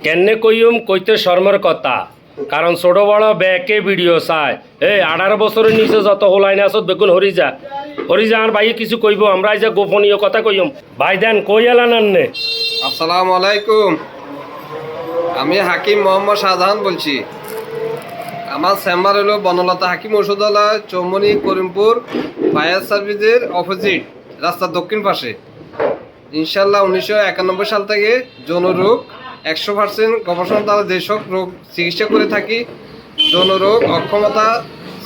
কেনে কইম কইতে শর্মার কথা কারণ ছোট বড় ব্যাকে ভিডিও চায় 18 বছরের নিচে যত হোলাইন আসত বেগুন হরি যা আর ভাই কিছু কইব আমরা এই যে গোপনীয় কথা কইম ভাই দেন কই এলান আননে। আসসালামু আলাইকুম, আমি হাকিম মোহাম্মদ শাহজাহান বলছি। আমার চেম্বার হলো বনলতা হাকিম ওষুধালয়, চৌমনি, করিমপুর ফায়ার সার্ভিসের অপোজিট রাস্তার দক্ষিণ পাশে। ইনশাল্লাহ 1991 সাল থেকে যৌন রোগ 100% গবেষণা দ্বারা যেসব রোগ চিকিৎসা করে থাকি, যৌন রোগ, অক্ষমতা,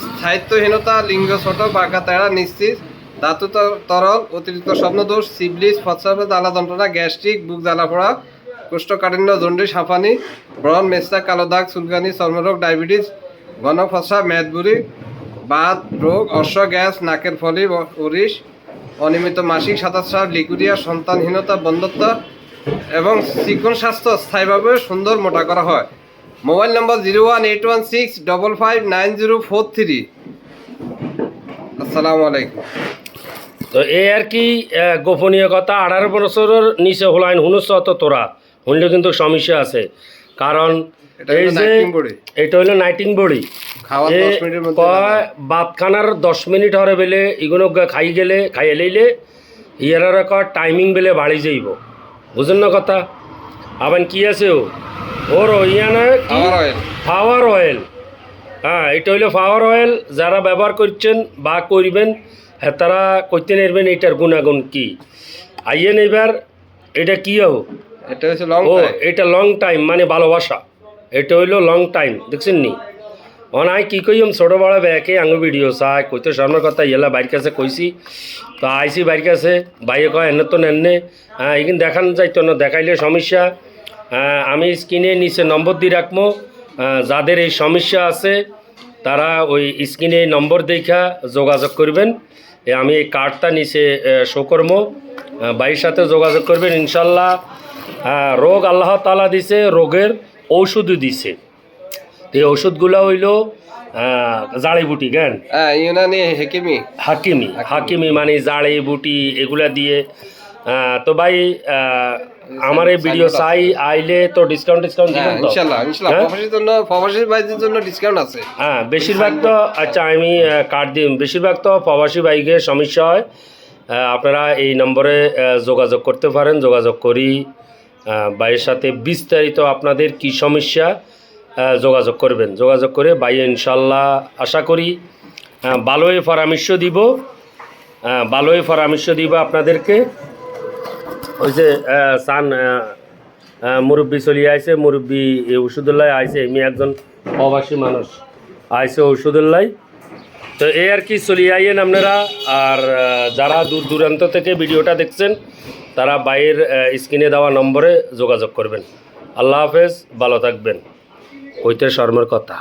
স্থায়িত্বহীনতা, লিঙ্গ ছোট, বাঁকা তেড়া, নিশ্চিত, ধাতু তরল, অতিরিক্ত স্বপ্নদোষ, সিবলিস, প্রস্রাবের জ্বালা যন্ত্রণা, গ্যাস্ট্রিক, বুক জ্বালা পোড়া, কোষ্ঠকাঠিন্য, জন্ডিস, হাঁপানি, ব্রণ, মেস্তা, কালো দাগ, চুলকানি, চর্মরোগ, ডায়াবেটিস, ঘন প্রস্রাব, মেদবুড়ি, বাত রোগ, অশ্ব গ্যাস, নাকের ফলি, ওরিশ, অনিয়মিত মাসিক, সাঁতার, লিকুরিয়া, সন্তানহীনতা, বন্ধ্যত্ব এবং চিকন স্বাস্থ্য স্থায়ীভাবে সুন্দর মোটা করা হয়। মোবাইল নম্বর 01816559043। আসসালামু আলাইকুম। তো এই আর কি গোপনীয় কথা 18 বছরের নিচে হোলাইন হুনুস অত তোরা শুনলে কিন্তু সমস্যা আছে। কারণ এই যে এটা হলো নাইটিং বডি, কয় বাত খানার 10 মিনিট হরে বেলে এগুলো খাইয়ে লইলে ইয়ার কয় টাইমিং বেলে বাড়ি যাইব, বুঝেন না কথা। আবার কি আছে ওর ইয়ানা পাওয়ার অয়েল। হ্যাঁ, এটা হইলো পাওয়ার অয়েল। যারা ব্যবহার করছেন বা করবেন হ্যাঁ তারা করতে নেবেন এটার গুণাগুণ কি আইয়েন। এবার এটা কি এটা হচ্ছে লং ও টাইম। এটা লং টাইম মানে ভালোবাসা, এটা হইলো লং টাইম, দেখছেন নি। অনাই কি কইম ছোটো বড় ব্যাকে আঙু ভিডিও চাই কইতে শর্মার কথা ইয়েলা বাইর কাছে কইছি। তো আইসি বাইর কাছে বাইরে কয় এনে তো নেননে, হ্যাঁ এখানে দেখান যাইতো না, দেখাইলে সমস্যা। আমি স্ক্রিনে নিচে নম্বর দিয়ে রাখবো, যাদের এই সমস্যা আছে তারা ওই স্ক্রিনে নম্বর দেখা যোগাযোগ করবেন। আমি এই কার্ডটা নিচে শো করবো, ভাইয়ের সাথে যোগাযোগ করবেন। ইনশাল্লাহ রোগ আল্লাহ তাআলা দিছে, রোগের ঔষধও দিছে। এই ওষুধগুলো হইল জাড়িবুটি জ্ঞান ইউনানি হাকিমি মানে জাড়িবুটি এগুলা দিয়ে। তো ভাই আমার এই ভিডিও চাই আইলে তো ডিসকাউন্ট দিবেন তো ইনশাআল্লাহ। প্রবাসী ভাইদের জন্য ডিসকাউন্ট আছে। হ্যাঁ, বেশিরভাগ তো আচ্ছা আমি কার্ড দিই, বেশিরভাগ তো প্রবাসী বাইকের সমস্যা হয়। আপনারা এই নম্বরে যোগাযোগ করতে পারেন, যোগাযোগ করি ভাইয়ের সাথে বিস্তারিত আপনাদের কি সমস্যা যোগাযোগ করবেন। যোগাযোগ করে ভাই ইনশাল্লাহ আশা করি ভালোই পরামর্শ দিব আপনাদেরকে। ওই যে সান মুরব্বী চলিয়ে আইছে, মুরব্বী ওষুধুল্লায় আইছে, এমনি একজন প্রবাসী মানুষ আইছে ওষুধুল্লায়। তো এই আর কি চলিয়ে আইয়েন আপনারা। আর যারা দূর দূরান্ত থেকে ভিডিওটা দেখছেন তারা বাইরের স্ক্রিনে দেওয়া নম্বরে যোগাযোগ করবেন। আল্লাহ হাফেজ, ভালো থাকবেন। কইতে শর্মার কথা।